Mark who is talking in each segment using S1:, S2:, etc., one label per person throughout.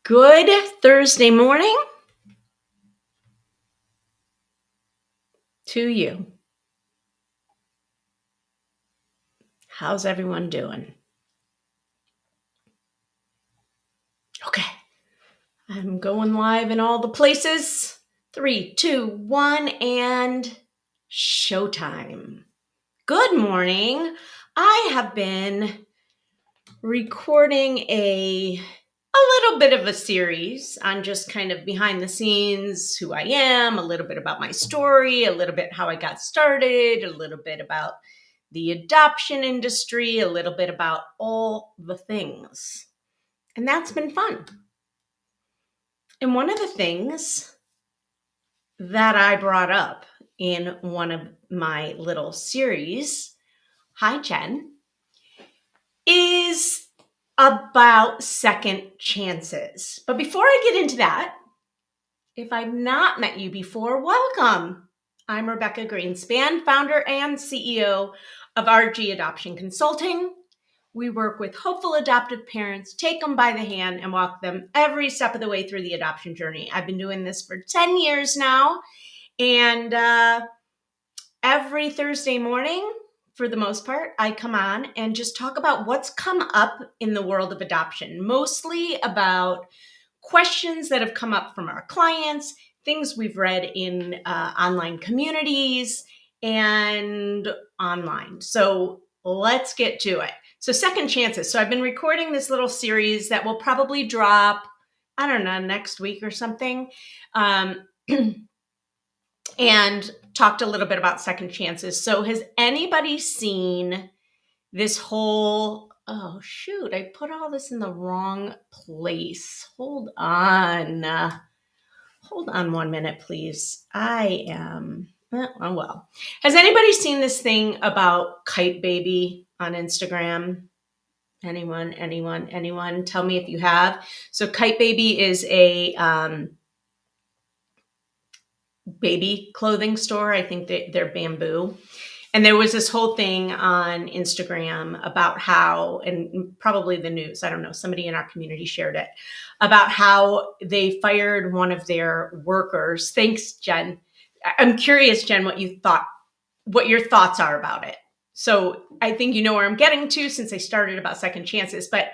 S1: Good Thursday morning to you. How's everyone doing? Okay, I'm going live in all the places. 3, 2, 1, and showtime. Good morning. I have been recording a little bit of a series on just kind of behind the scenes, who I am, a little bit about my story, a little bit how I got started, a little bit about the adoption industry, a little bit about all the things. And that's been fun. And one of the things that I brought up in one of my little series, hi Jen, is about second chances. But before I get into that, if I've not met you before, welcome. I'm Rebecca Greenspan, founder and CEO of RG Adoption Consulting. We work with hopeful adoptive parents, take them by the hand and walk them every step of the way through the adoption journey. I've been doing this for 10 years now. And every Thursday morning, for the most part, I come on and just talk about what's come up in the world of adoption, mostly about questions that have come up from our clients, things we've read in online communities and online. So let's get to it. So second chances. So I've been recording this little series that will probably drop, I don't know, next week or something. And talked a little bit about second chances. So has anybody seen this whole, oh shoot, I put all this in the wrong place. Hold on 1 minute, please. Well. Has anybody seen this thing about Kite Baby on Instagram? Anyone? Tell me if you have. So Kite Baby is a baby clothing store. I think they're bamboo. And there was this whole thing on Instagram about how, and probably the news, I don't know, somebody in our community shared it, about how they fired one of their workers. Thanks, Jen. I'm curious, Jen, what your thoughts are about it. So I think you know where I'm getting to since I started about second chances. But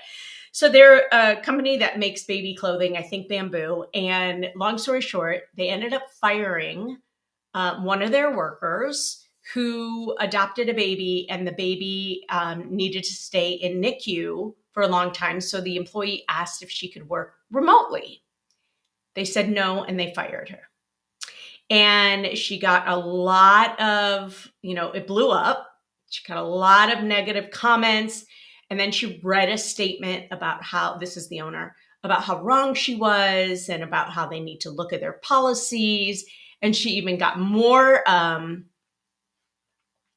S1: so they're a company that makes baby clothing, I think bamboo. And long story short, they ended up firing one of their workers who adopted a baby, and the baby needed to stay in NICU for a long time. So the employee asked if she could work remotely. They said no, and they fired her. And she got a lot of, it blew up. She got a lot of negative comments. And then she read a statement about how, this is the owner, about how wrong she was and about how they need to look at their policies. And she even got more,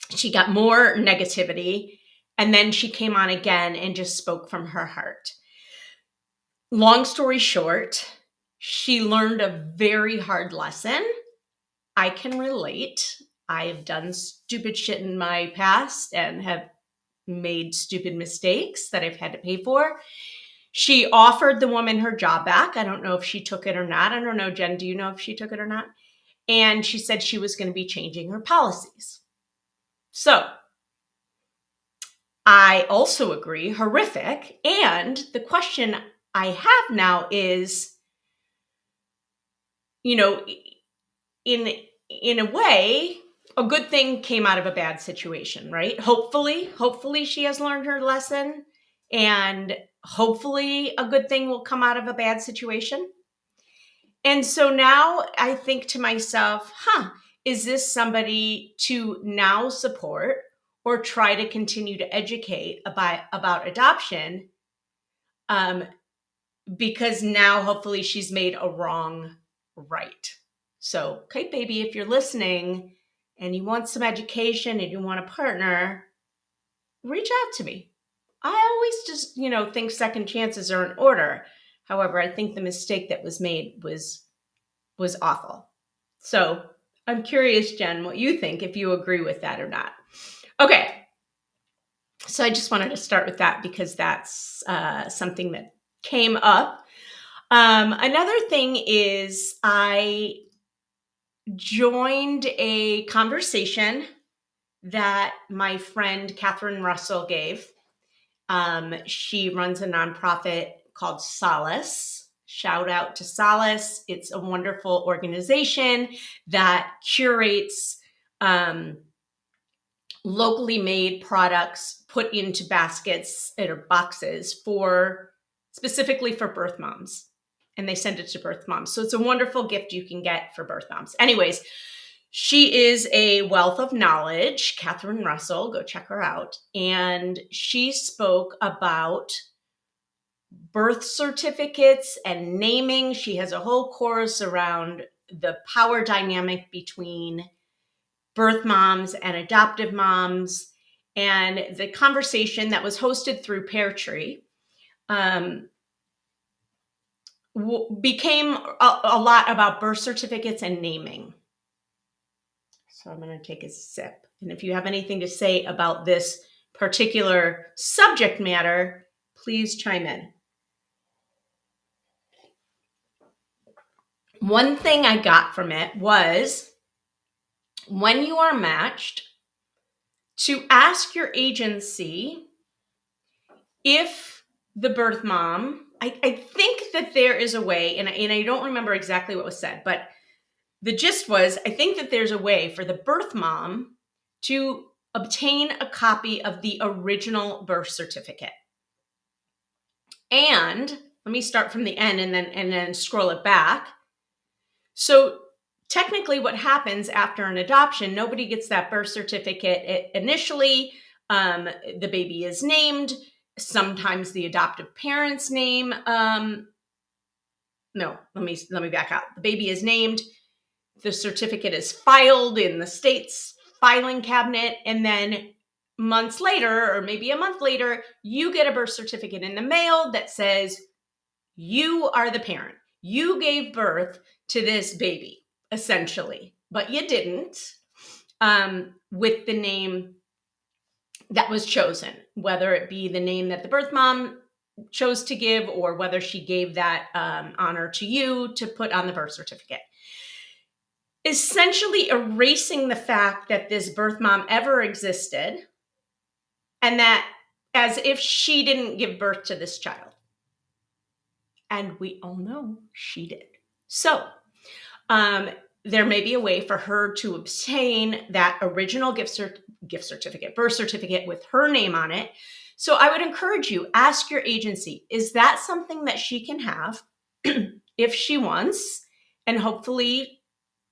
S1: negativity. And then she came on again and just spoke from her heart. Long story short, she learned a very hard lesson. I can relate. I've done stupid shit in my past and have made stupid mistakes that I've had to pay for. She offered the woman her job back. I don't know if she took it or not. I don't know, Jen, do you know if she took it or not? And she said she was going to be changing her policies. So I also agree, horrific. And the question I have now is, in a way, a good thing came out of a bad situation, right? Hopefully she has learned her lesson, and hopefully a good thing will come out of a bad situation. And so now I think to myself, is this somebody to now support or try to continue to educate about adoption? Because now hopefully she's made a wrong right. So, Kite Baby, if you're listening and you want some education and you want a partner, reach out to me. I always just, think second chances are in order. However, I think the mistake that was made was awful. So I'm curious, Jen, what you think, if you agree with that or not. Okay. So I just wanted to start with that because that's something that came up. Another thing is I joined a conversation that my friend Catherine Russell gave. She runs a nonprofit called Solace. Shout out to Solace. It's a wonderful organization that curates locally made products put into baskets or boxes for specifically for birth moms. And they send it to birth moms. So it's a wonderful gift you can get for birth moms. Anyways, she is a wealth of knowledge, Catherine Russell. Go check her out. And she spoke about birth certificates and naming. She has a whole course around the power dynamic between birth moms and adoptive moms. And the conversation that was hosted through Pear Tree became a lot about birth certificates and naming. So I'm going to take a sip. And if you have anything to say about this particular subject matter, please chime in. One thing I got from it was when you are matched, to ask your agency if the birth mom, I think that there is a way, and I don't remember exactly what was said, but the gist was, I think that there's a way for the birth mom to obtain a copy of the original birth certificate. And let me start from the end and then scroll it back. So technically what happens after an adoption, nobody gets that birth certificate. Initially, the baby is named, sometimes the adoptive parent's name. No, let me back out. The baby is named, the certificate is filed in the state's filing cabinet, and then months later, or maybe a month later, you get a birth certificate in the mail that says you are the parent. You gave birth to this baby, essentially, but you didn't, with the name that was chosen, whether it be the name that the birth mom chose to give or whether she gave that honor to you to put on the birth certificate. Essentially erasing the fact that this birth mom ever existed and that as if she didn't give birth to this child. And we all know she did. So there may be a way for her to obtain that original birth certificate with her name on it. So I would encourage you, ask your agency, is that something that she can have if she wants? And hopefully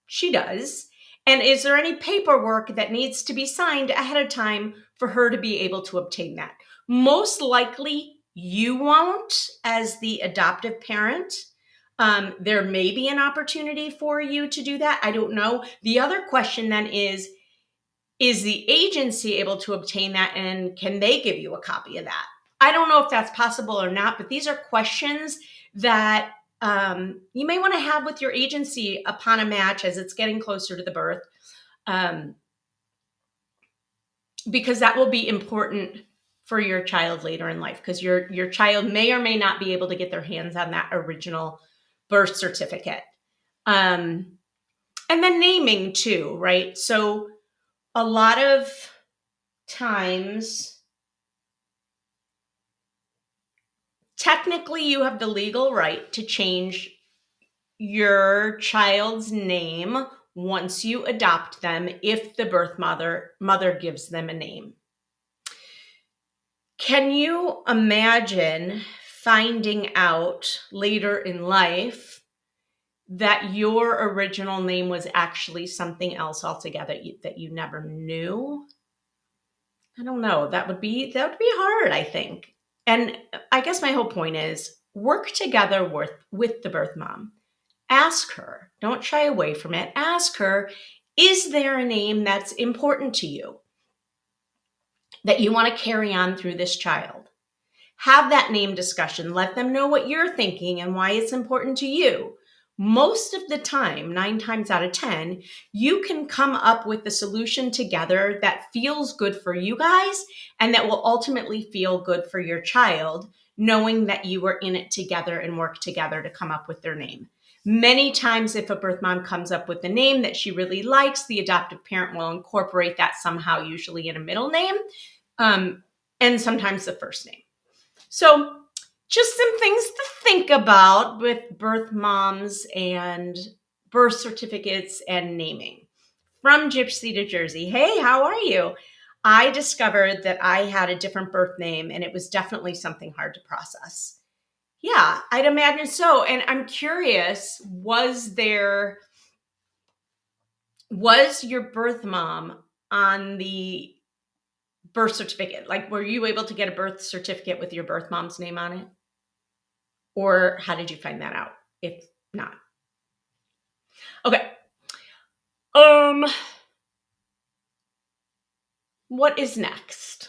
S1: she does. And is there any paperwork that needs to be signed ahead of time for her to be able to obtain that? Most likely you won't as the adoptive parent. There may be an opportunity for you to do that. I don't know. The other question then is the agency able to obtain that, and can they give you a copy of that? I don't know if that's possible or not, but these are questions that you may want to have with your agency upon a match as it's getting closer to the birth, because that will be important for your child later in life, because your child may or may not be able to get their hands on that original birth certificate. And then naming too, right? So a lot of times, technically you have the legal right to change your child's name once you adopt them if the birth mother gives them a name. Can you imagine finding out later in life that your original name was actually something else altogether that you never knew? I don't know. That would be hard, I think. And I guess my whole point is work together with the birth mom. Ask her. Don't shy away from it. Ask her, is there a name that's important to you that you want to carry on through this child? Have that name discussion. Let them know what you're thinking and why it's important to you. Most of the time, 9 times out of 10, you can come up with a solution together that feels good for you guys and that will ultimately feel good for your child, knowing that you were in it together and worked together to come up with their name. Many times, if a birth mom comes up with a name that she really likes, the adoptive parent will incorporate that somehow, usually in a middle name, and sometimes the first name. So just some things to think about with birth moms and birth certificates and naming. From Gypsy to Jersey. Hey, how are you? I discovered that I had a different birth name, and it was definitely something hard to process. Yeah, I'd imagine so. And I'm curious, was your birth mom on the birth certificate? Like, were you able to get a birth certificate with your birth mom's name on it? Or how did you find that out? If not. Okay. What is next?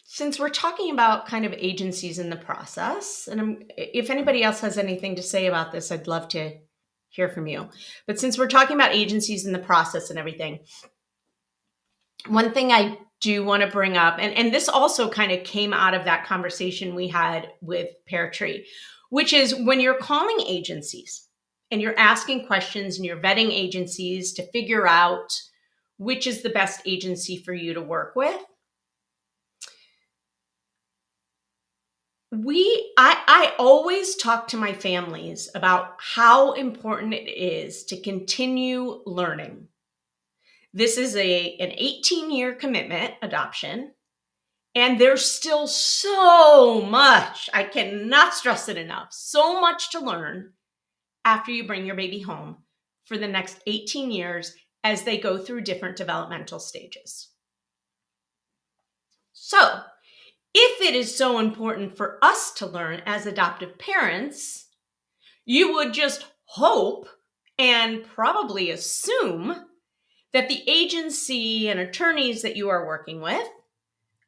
S1: Since we're talking about kind of agencies in the process, and if anybody else has anything to say about this, I'd love to hear from you. But since we're talking about agencies in the process and everything, one thing I do want to bring up, and this also kind of came out of that conversation we had with Pear Tree, which is when you're calling agencies and you're asking questions and you're vetting agencies to figure out which is the best agency for you to work with. I always talk to my families about how important it is to continue learning. This is an 18-year commitment, adoption, and there's still so much, I cannot stress it enough, so much to learn after you bring your baby home for the next 18 years as they go through different developmental stages. So, if it is so important for us to learn as adoptive parents, you would just hope and probably assume that the agency and attorneys that you are working with,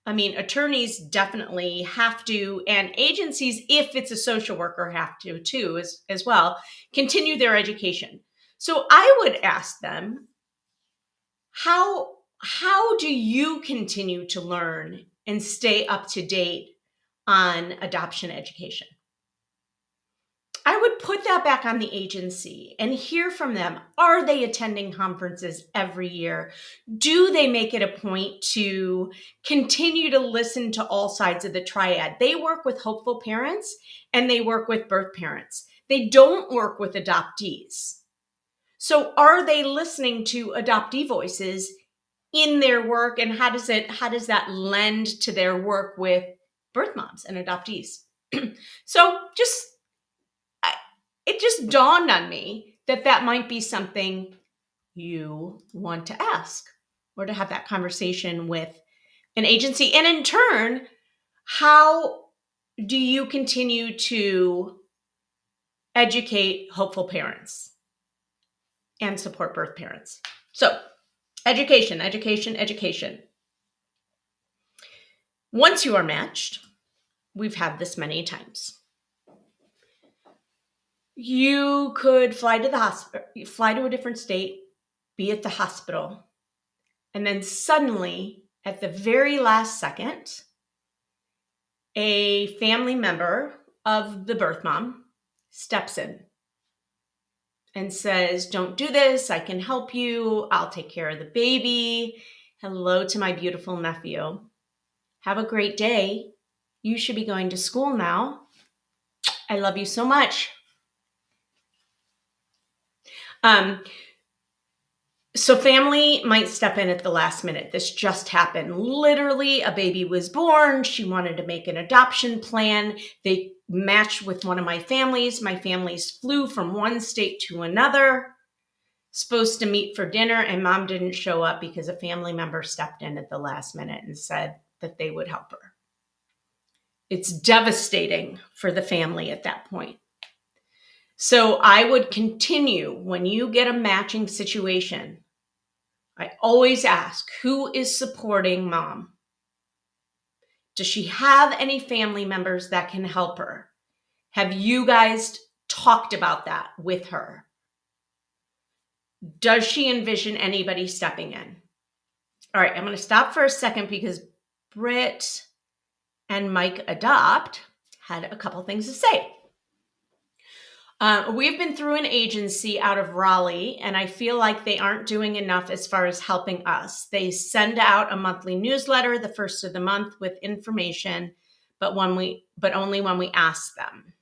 S1: I mean, attorneys definitely have to, and agencies, if it's a social worker, have to too, as well, continue their education. So I would ask them, how do you continue to learn and stay up to date on adoption education? I would put that back on the agency and hear from them. Are they attending conferences every year? Do they make it a point to continue to listen to all sides of the triad? They work with hopeful parents and they work with birth parents. They don't work with adoptees. So are they listening to adoptee voices in their work, and how does that lend to their work with birth moms and adoptees? So it just dawned on me that might be something you want to ask or to have that conversation with an agency. And in turn, how do you continue to educate hopeful parents and support birth parents? So, education, education, education. Once you are matched, we've had this many times. You could fly to the hospital, fly to a different state, be at the hospital, and then suddenly, at the very last second, a family member of the birth mom steps in and says, "Don't do this. I can help you. I'll take care of the baby. Hello to my beautiful nephew. Have a great day. You should be going to school now. I love you so much." So family might step in at the last minute. This just happened. Literally, a baby was born. She wanted to make an adoption plan. They matched with one of my families. My families flew from one state to another, supposed to meet for dinner, and mom didn't show up because a family member stepped in at the last minute and said that they would help her. It's devastating for the family at that point. So I would continue, when you get a matching situation, I always ask, who is supporting mom? Does she have any family members that can help her? Have you guys talked about that with her? Does she envision anybody stepping in? All right, I'm going to stop for a second because Britt and Mike Adopt had a couple things to say. We've been through an agency out of Raleigh, and I feel like they aren't doing enough as far as helping us. They send out a monthly newsletter the first of the month with information, but only when we ask them.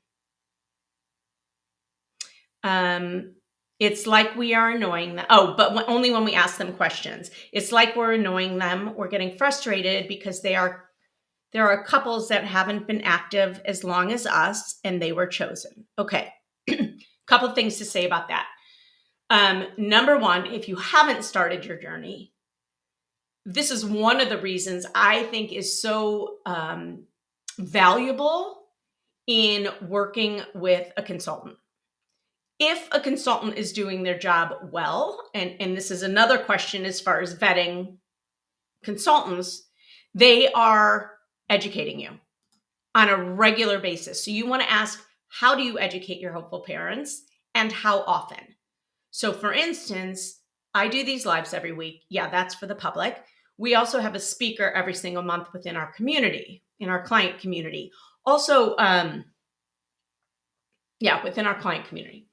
S1: It's like we are annoying them. Oh, but only when we ask them questions. It's like we're annoying them. We're getting frustrated because there are couples that haven't been active as long as us, and they were chosen. Okay. Couple of things to say about that. Number one, if you haven't started your journey, this is one of the reasons I think is so valuable in working with a consultant. If a consultant is doing their job well, and this is another question as far as vetting consultants, they are educating you on a regular basis. So you want to ask, how do you educate your hopeful parents and how often? So for instance, I do these lives every week. Yeah, that's for the public. We also have a speaker every single month within our community, in our client community. Also, within our client community.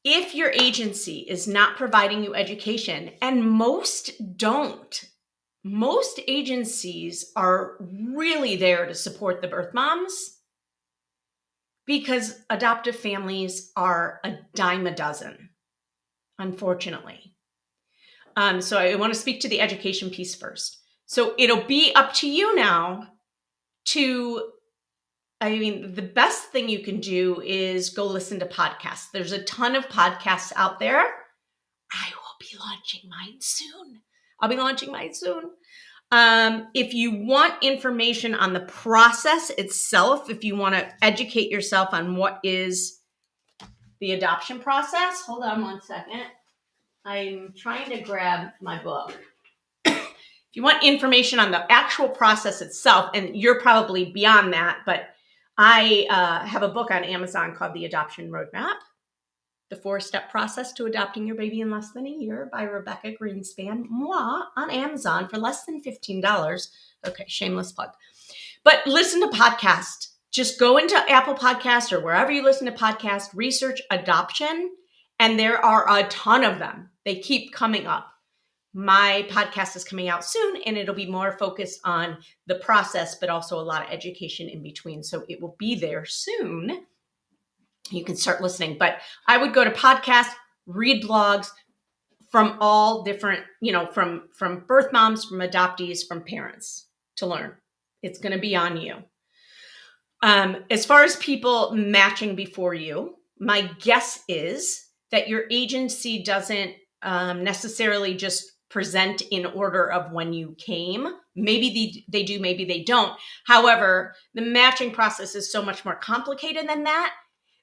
S1: If your agency is not providing you education, and most don't, most agencies are really there to support the birth moms because adoptive families are a dime a dozen, unfortunately. So I want to speak to the education piece first. So it'll be up to you now the best thing you can do is go listen to podcasts. There's a ton of podcasts out there. I will be launching mine soon. If you want information on the process itself, if you want to educate yourself on what is the adoption process, hold on one second. I'm trying to grab my book. If you want information on the actual process itself, and you're probably beyond that, but I have a book on Amazon called The Adoption Roadmap, The 4-Step Process to Adopting Your Baby in Less Than a Year by Rebecca Greenspan, on Amazon for less than $15. Okay, shameless plug. But listen to podcasts. Just go into Apple Podcasts or wherever you listen to podcasts, research adoption, and there are a ton of them. They keep coming up. My podcast is coming out soon, and it'll be more focused on the process, but also a lot of education in between. So it will be there soon. You can start listening. But I would go to podcasts, read blogs from all different, from birth moms, from adoptees, from parents to learn. It's going to be on you. As far as people matching before you, my guess is that your agency doesn't necessarily just present in order of when you came. Maybe they do, maybe they don't. However, the matching process is so much more complicated than that.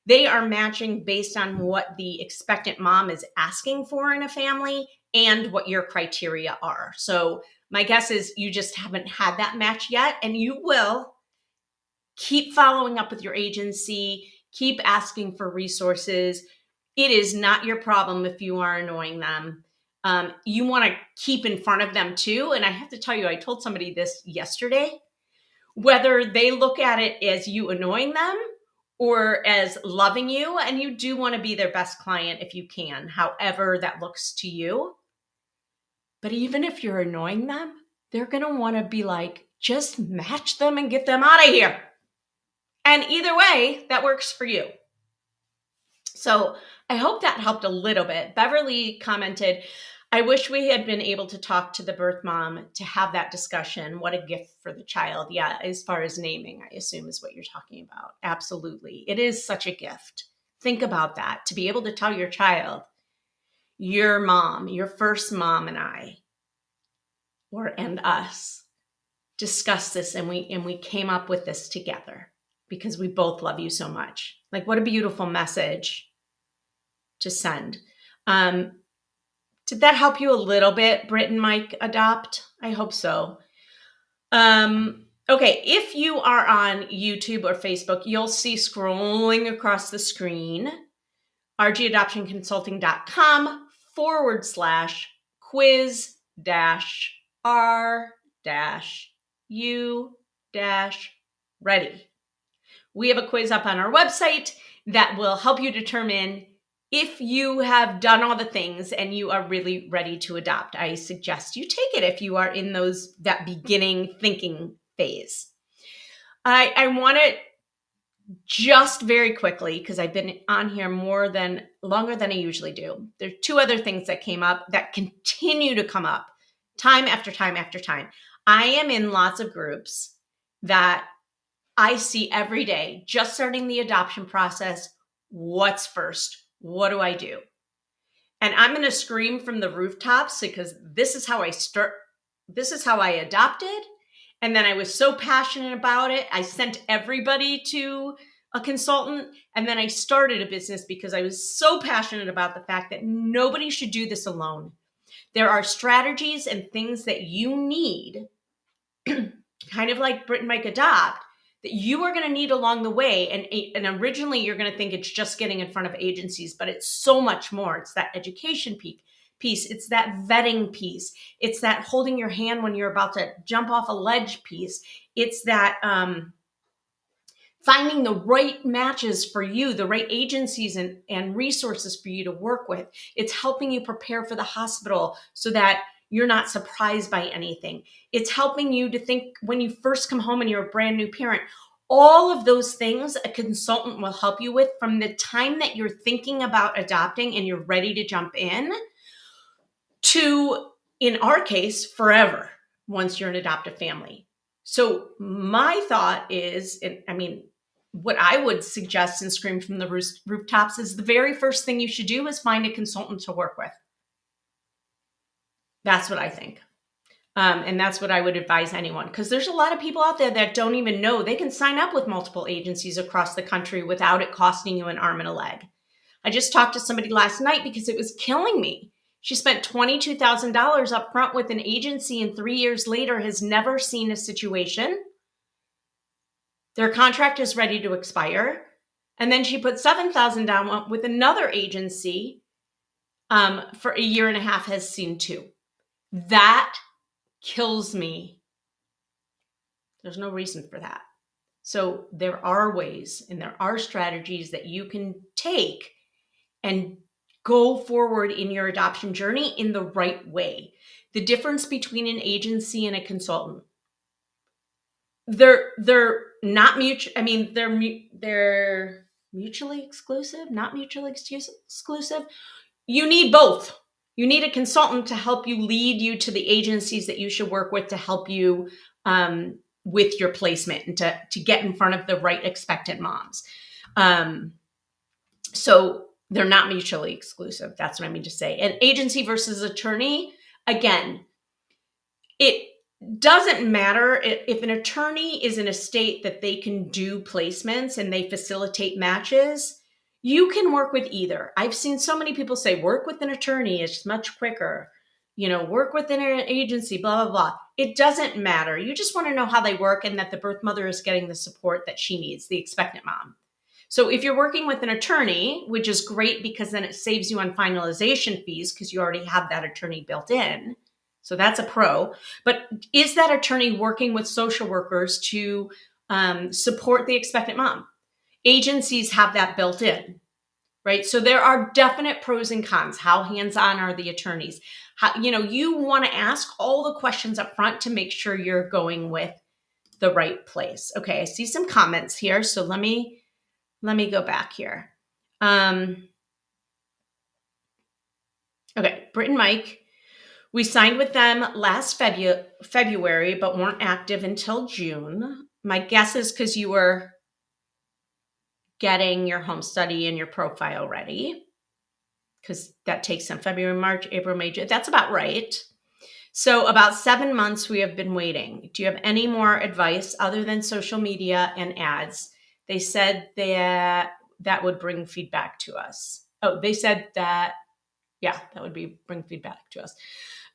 S1: They are matching based on what the expectant mom is asking for in a family and what your criteria are. So my guess is you just haven't had that match yet, and you will. Keep following up with your agency. Keep asking for resources. It is not your problem if you are annoying them. You want to keep in front of them too. And I have to tell you, I told somebody this yesterday, whether they look at it as you annoying them or as loving you, and you do want to be their best client if you can, however that looks to you. But even if you're annoying them, they're going to want to be like, just match them and get them out of here. And either way, that works for you. So I hope that helped a little bit. Beverly commented, I wish we had been able to talk to the birth mom to have that discussion. What a gift for the child. Yeah, as far as naming, I assume is what you're talking about. Absolutely. It is such a gift. Think about that. To be able to tell your child, your mom, your first mom and I, and us, discussed this and we came up with this together because we both love you so much. Like, what a beautiful message to send. Did that help you a little bit, Britt and Mike Adopt? I hope so. Okay, if you are on YouTube or Facebook, you'll see scrolling across the screen, rgadoptionconsulting.com/quiz ready. We have a quiz up on our website that will help you determine if you have done all the things and you are really ready to adopt. I suggest you take it if you are in that beginning thinking phase. I want to just very quickly, because I've been on here longer than I usually do. There are two other things that came up that continue to come up time after time after time. I am in lots of groups that I see every day, just starting the adoption process. What's first? What do I do? And I'm going to scream from the rooftops because this is how I adopted. And then I was so passionate about it. I sent everybody to a consultant. And then I started a business because I was so passionate about the fact that nobody should do this alone. There are strategies and things that you need, kind of like Brit and Mike Adopt, that you are going to need along the way. And originally you're going to think it's just getting in front of agencies, but it's so much more. It's that education piece. It's that vetting piece. It's that holding your hand when you're about to jump off a ledge piece. It's that finding the right matches for you, the right agencies and resources for you to work with. It's helping you prepare for the hospital so that you're not surprised by anything. It's helping you to think when you first come home and you're a brand new parent. All of those things a consultant will help you with from the time that you're thinking about adopting and you're ready to jump in to, in our case, forever once you're an adoptive family. So my thought is, what I would suggest and scream from the rooftops is the very first thing you should do is find a consultant to work with. That's what I think. And that's what I would advise anyone, because there's a lot of people out there that don't even know they can sign up with multiple agencies across the country without it costing you an arm and a leg. I just talked to somebody last night because it was killing me. She spent $22,000 up front with an agency and 3 years later has never seen a situation. Their contract is ready to expire. And then she put $7,000 down with another agency for a year and a half, has seen two. That kills me. There's no reason for that. So there are ways and there are strategies that you can take and go forward in your adoption journey in the right way. The difference between an agency and a consultant, they're not mutual. They're mutually exclusive, not mutually exclusive. You need both. You need a consultant to help you lead you to the agencies that you should work with to help you with your placement and to get in front of the right expectant moms. So they're not mutually exclusive. That's what I mean to say. And agency versus attorney, again, it doesn't matter if an attorney is in a state that they can do placements and they facilitate matches. You can work with either. I've seen so many people say, work with an attorney, it's much quicker. Work with an agency, blah, blah, blah. It doesn't matter. You just want to know how they work and that the birth mother is getting the support that she needs, the expectant mom. So if you're working with an attorney, which is great because then it saves you on finalization fees because you already have that attorney built in. So that's a pro. But is that attorney working with social workers to support the expectant mom? Agencies have that built in, right? So there are definite pros and cons. How hands-on are the attorneys? You want to ask all the questions up front to make sure you're going with the right place. Okay, I see some comments here. So let me go back here. Okay, Britt and Mike, we signed with them last February, but weren't active until June. My guess is because you were getting your home study and your profile ready, because that takes some February, March, April, May, June. That's about right. So about 7 months we have been waiting. Do you have any more advice other than social media and ads? They said that would bring feedback to us. Oh, they said that, yeah, that would bring feedback to us.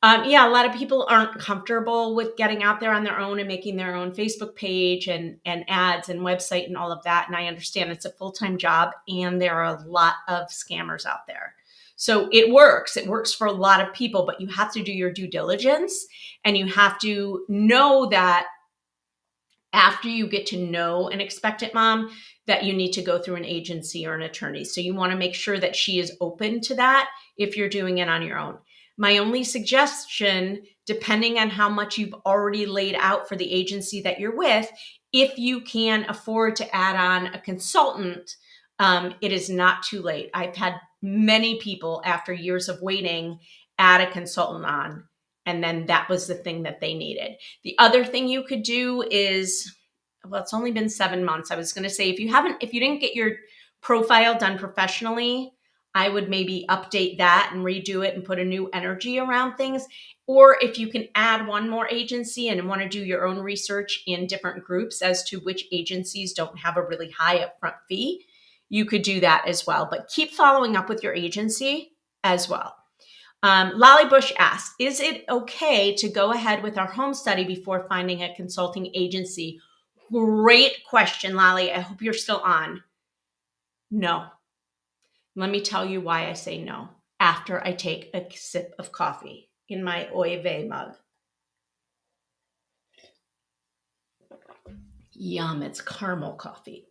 S1: A lot of people aren't comfortable with getting out there on their own and making their own Facebook page and ads and website and all of that. And I understand it's a full-time job and there are a lot of scammers out there. So it works. It works for a lot of people, but you have to do your due diligence, and you have to know that after you get to know an expectant mom, that you need to go through an agency or an attorney. So you want to make sure that she is open to that if you're doing it on your own. My only suggestion, depending on how much you've already laid out for the agency that you're with, if you can afford to add on a consultant, it is not too late. I've had many people, after years of waiting, add a consultant on, and then that was the thing that they needed. The other thing you could do is, well, it's only been 7 months. I was going to say, if you didn't get your profile done professionally, I would maybe update that and redo it and put a new energy around things. Or if you can add one more agency and want to do your own research in different groups as to which agencies don't have a really high upfront fee, you could do that as well. But keep following up with your agency as well. Lolly Bush asks, is it okay to go ahead with our home study before finding a consulting agency? Great question, Lolly. I hope you're still on. No. Let me tell you why I say no after I take a sip of coffee in my Oy Vey mug. Yum, it's caramel coffee.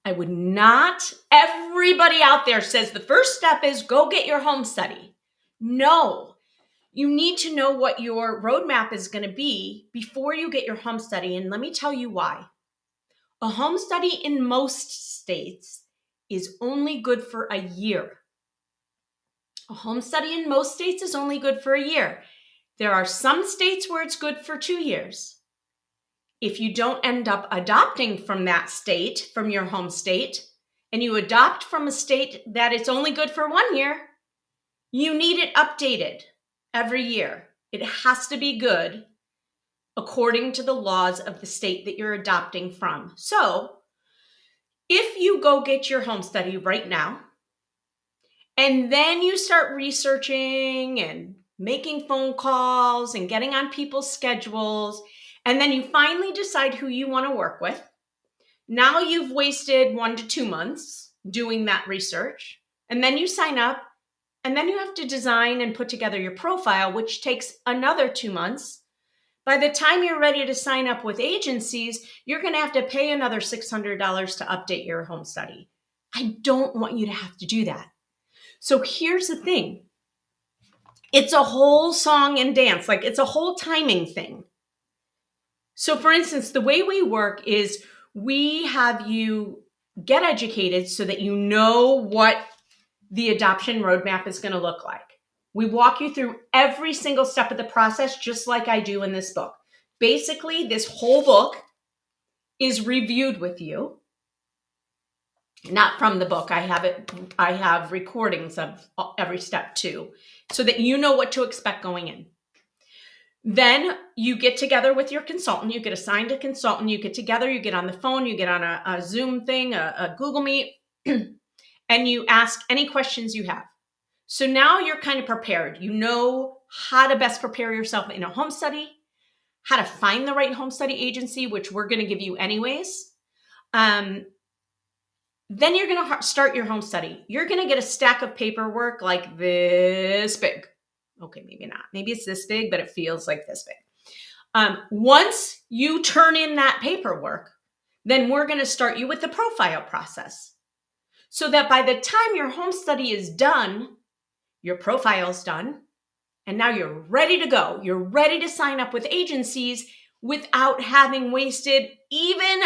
S1: I would not, everybody out there says the first step is go get your home study. No, you need to know what your roadmap is going to be before you get your home study. And let me tell you why. A home study in most states is only good for a year. A home study in most states is only good for a year. There are some states where it's good for 2 years. If you don't end up adopting from that state, from your home state, and you adopt from a state that it's only good for 1 year, you need it updated every year. It has to be good according to the laws of the state that you're adopting from. So if you go get your home study right now, and then you start researching and making phone calls and getting on people's schedules, and then you finally decide who you want to work with, now you've wasted 1 to 2 months doing that research, and then you sign up, and then you have to design and put together your profile, which takes another 2 months. By the time you're ready to sign up with agencies, you're going to have to pay another $600 to update your home study. I don't want you to have to do that. So here's the thing. It's a whole song and dance. Like, it's a whole timing thing. So for instance, the way we work is we have you get educated so that you know what the adoption roadmap is going to look like. We walk you through every single step of the process, just like I do in this book. Basically, this whole book is reviewed with you. Not from the book. I have recordings of every step too, so that you know what to expect going in. Then you get together with your consultant, you get assigned a consultant, you get together, you get on the phone, you get on a Zoom thing, a Google Meet, and you ask any questions you have. So now you're kind of prepared. You know how to best prepare yourself in a home study, how to find the right home study agency, which we're going to give you anyways. Then you're going to start your home study. You're going to get a stack of paperwork like this big. Okay, maybe not. Maybe it's this big, but it feels like this big. Once you turn in that paperwork, then we're going to start you with the profile process. So that by the time your home study is done, your profile's done, and now you're ready to go. You're ready to sign up with agencies without having wasted even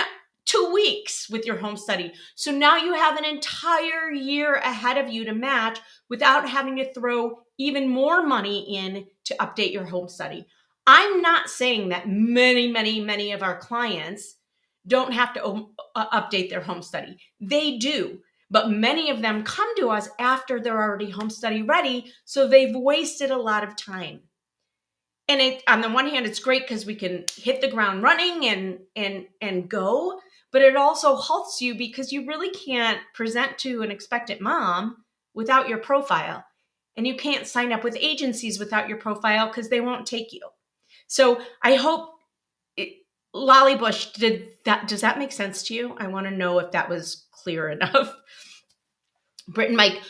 S1: 2 weeks with your home study. So now you have an entire year ahead of you to match without having to throw even more money in to update your home study. I'm not saying that many of our clients don't have to update their home study. They do. But many of them come to us after they're already home study ready, so they've wasted a lot of time. And on the one hand, it's great because we can hit the ground running and go, but it also halts you because you really can't present to an expectant mom without your profile. And you can't sign up with agencies without your profile because they won't take you. So I hope, Lolly Bush, does that make sense to you? I want to know if that was clear enough. Britt and Mike,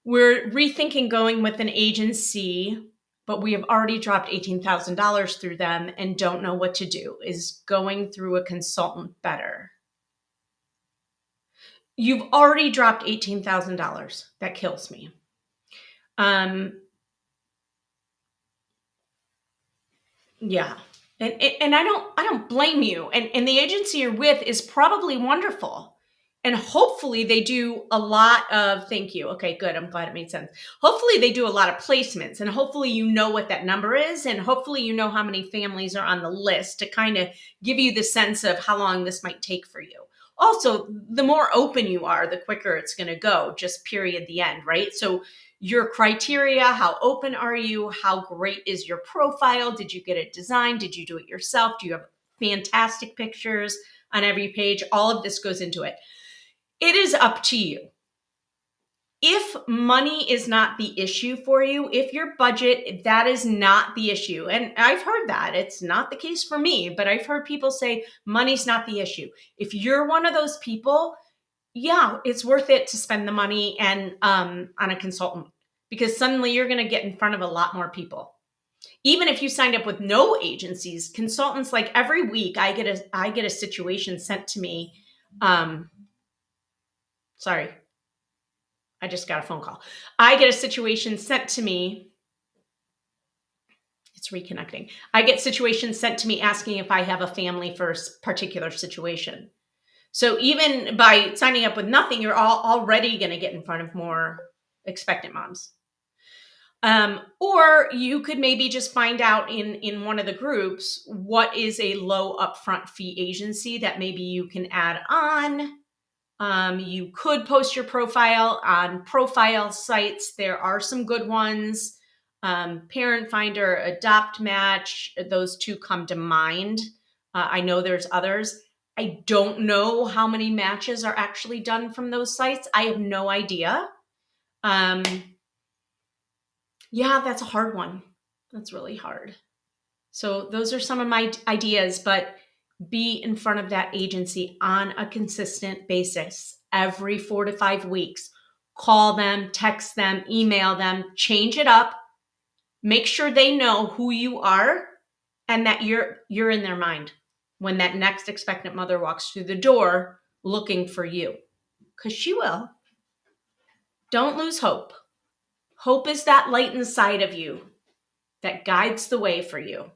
S1: We're rethinking going with an agency, but we have already dropped $18,000 through them and don't know what to do. Is going through a consultant better? You've already dropped $18,000. That kills me. Um, yeah. And I don't blame you. And the agency you're with is probably wonderful. And hopefully they do a lot of, thank you. Okay, good. I'm glad it made sense. Hopefully they do a lot of placements, and hopefully you know what that number is, and hopefully you know how many families are on the list to kind of give you the sense of how long this might take for you. Also, the more open you are, the quicker it's going to go, just period, the end, right? So your criteria, how open are you? How great is your profile? Did you get it designed? Did you do it yourself? Do you have fantastic pictures on every page? All of this goes into it. It is up to you. If money is not the issue for you, if your budget, that is not the issue. And I've heard that. It's not the case for me, but I've heard people say money's not the issue. If you're one of those people, yeah, it's worth it to spend the money and on a consultant, because suddenly you're going to get in front of a lot more people. Even if you signed up with no agencies, consultants, like every week I get a situation sent to me. Sorry, I just got a phone call. I get a situation sent to me. It's reconnecting. I get situations sent to me asking if I have a family for a particular situation. So even by signing up with nothing, you're already going to get in front of more expectant moms. Or you could maybe just find out in one of the groups what is a low upfront fee agency that maybe you can add on. You could post your profile on profile sites. There are some good ones. Parent Finder, Adopt Match, those two come to mind. I know there's others. I don't know how many matches are actually done from those sites. I have no idea. Yeah, that's a hard one. That's really hard. So those are some of my ideas, but be in front of that agency on a consistent basis every 4 to 5 weeks. Call them, text them, email them, change it up. Make sure they know who you are and that you're in their mind when that next expectant mother walks through the door looking for you, because she will. Don't lose hope. Hope is that light inside of you that guides the way for you.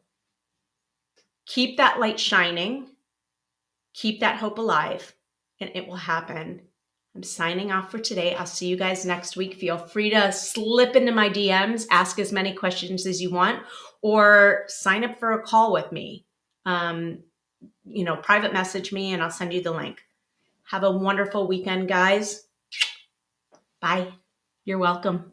S1: Keep that light shining. Keep that hope alive, and it will happen. I'm signing off for today. I'll see you guys next week. Feel free to slip into my DMs, ask as many questions as you want, or sign up for a call with me. Private message me and I'll send you the link. Have a wonderful weekend, guys. Bye. You're welcome.